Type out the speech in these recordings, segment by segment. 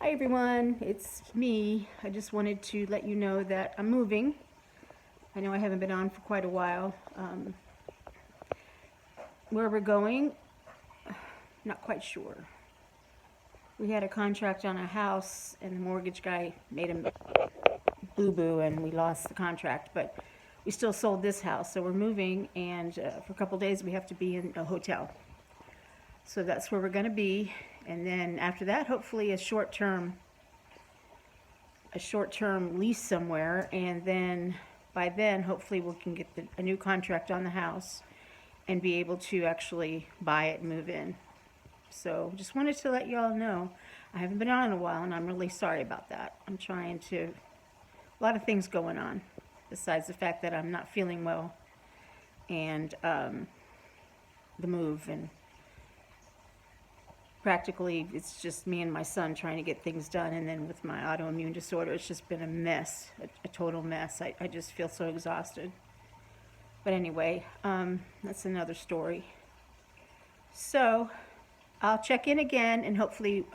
Hi everyone, it's me. I just wanted to let you know that I'm moving. I know I haven't been on for quite a while. Where we're going, not quite sure. We had a contract on a house and the mortgage guy made a boo-boo and we lost the contract, but we still sold this house. So we're moving, and for a couple days we have to be in a hotel. So that's where we're going to be, and then after that, hopefully a short-term lease somewhere, and then by then hopefully we can get a new contract on the house and be able to actually buy it and move in. So just wanted to let you all know I haven't been on in a while, and I'm really sorry about that. I'm trying to, a lot of things going on besides the fact that I'm not feeling well, and the move, and practically it's just me and my son trying to get things done, and then with my autoimmune disorder it's just been a mess, a total mess. I just feel so exhausted. But anyway, that's another story. So I'll check in again, and hopefully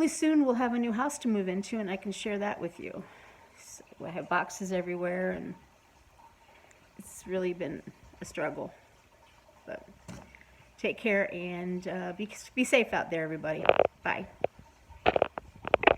soon we'll have a new house to move into and I can share that with you. So I have boxes everywhere and it's really been a struggle. But take care and be safe out there, everybody. Bye.